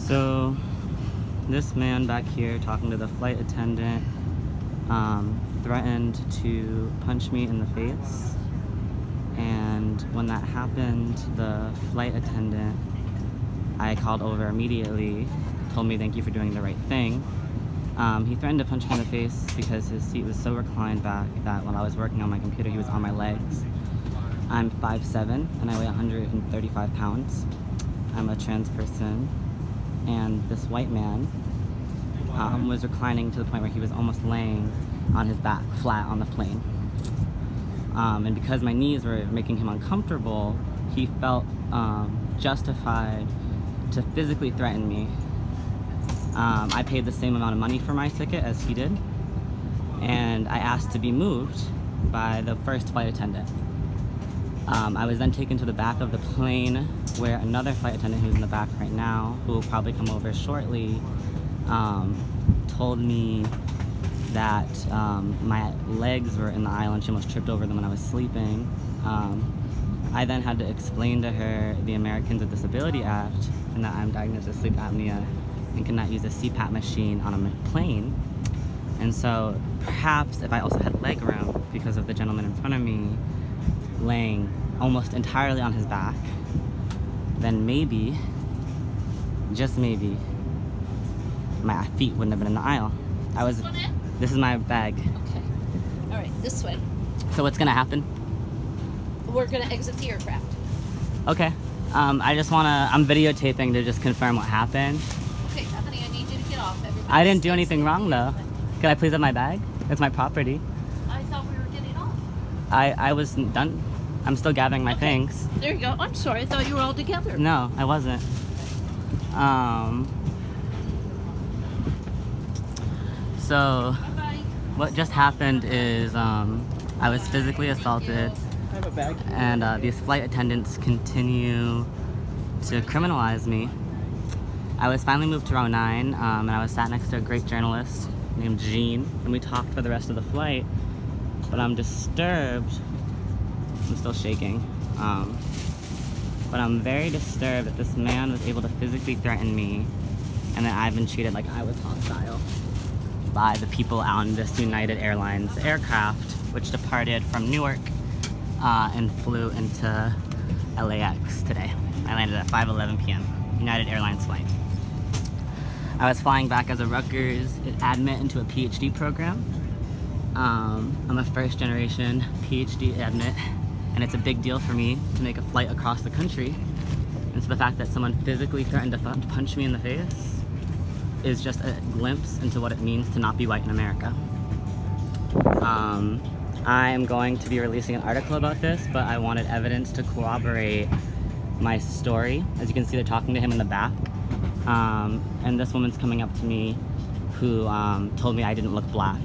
So this man back here talking to the flight attendant threatened to punch me in the face, and when that happened, the flight attendant I called over immediately, told me thank you for doing the right thing. He threatened to punch me in the face because his seat was so reclined back that when I was working on my computer he was on my legs. I'm 5'7" and I weigh 135 pounds. I'm a trans person, and this white man was reclining to the point where he was almost laying on his back, flat on the plane. And because my knees were making him uncomfortable, he felt justified to physically threaten me. I paid the same amount of money for my ticket as he did, and I asked to be moved by the first flight attendant. I was then taken to the back of the plane where another flight attendant who's in the back right now, who will probably come over shortly, told me that my legs were in the aisle and she almost tripped over them when I was sleeping. I then had to explain to her the Americans with Disability Act and that I'm diagnosed with sleep apnea and cannot use a CPAP machine on a plane. And so perhaps if I also had leg room because of the gentleman in front of me laying almost entirely on his back, then maybe, just maybe, my feet wouldn't have been in the aisle. This is my bag. Okay. All right, this way. So what's gonna happen? We're gonna exit the aircraft. Okay. I'm videotaping to just confirm what happened. Okay, honey, I need you to get off. I didn't do anything wrong though. Can I please have my bag? It's my property. I thought we were getting off. I was done. I'm still gathering my things. There you go. I'm sorry, I thought you were all together. No, I wasn't. So what just happened is I was physically assaulted, I have a bag. and these flight attendants continue to criminalize me. I was finally moved to row 9, and I was sat next to a great journalist named Jean, and we talked for the rest of the flight, but I'm disturbed. I'm still shaking, but I'm very disturbed that this man was able to physically threaten me and that I've been treated like I was hostile by the people on this United Airlines aircraft, which departed from Newark and flew into LAX today. I landed at 5:11 p.m. United Airlines flight. I was flying back as a Rutgers admit into a PhD program. I'm a first generation PhD admit, and it's a big deal for me to make a flight across the country. And so the fact that someone physically threatened to punch me in the face is just a glimpse into what it means to not be white in America. I am going to be releasing an article about this, but I wanted evidence to corroborate my story. As you can see, they're talking to him in the back. And this woman's coming up to me who told me I didn't look black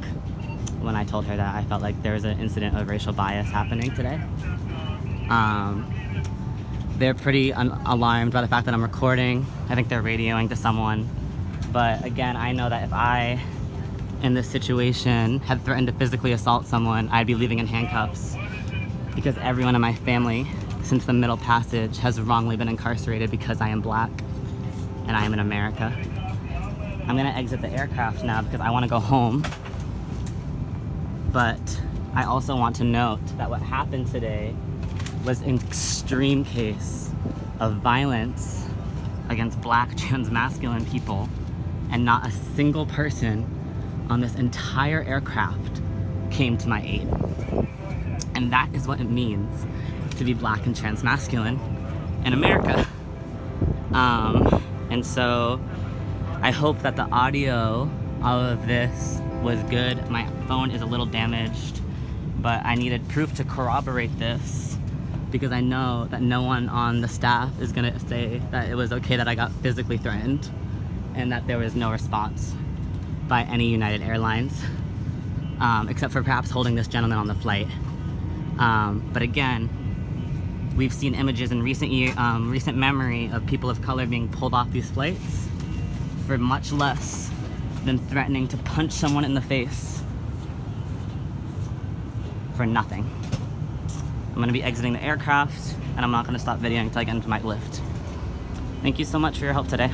when I told her that I felt like there was an incident of racial bias happening today. They're pretty alarmed by the fact that I'm recording. I think they're radioing to someone. But again, I know that if I, in this situation, had threatened to physically assault someone, I'd be leaving in handcuffs, because everyone in my family, since the Middle Passage, has wrongly been incarcerated because I am black and I am in America. I'm gonna exit the aircraft now because I wanna go home. But I also want to note that what happened today was an extreme case of violence against black transmasculine people, and not a single person on this entire aircraft came to my aid. And that is what it means to be black and transmasculine in America. And so I hope that the audio of this was good. My phone is a little damaged, but I needed proof to corroborate this, because I know that no one on the staff is gonna say that it was okay that I got physically threatened and that there was no response by any United Airlines, except for perhaps holding this gentleman on the flight. But again, we've seen images in recent memory of people of color being pulled off these flights for much less than threatening to punch someone in the face for nothing. I'm gonna be exiting the aircraft, and I'm not gonna stop videoing until I get into my lift. Thank you so much for your help today.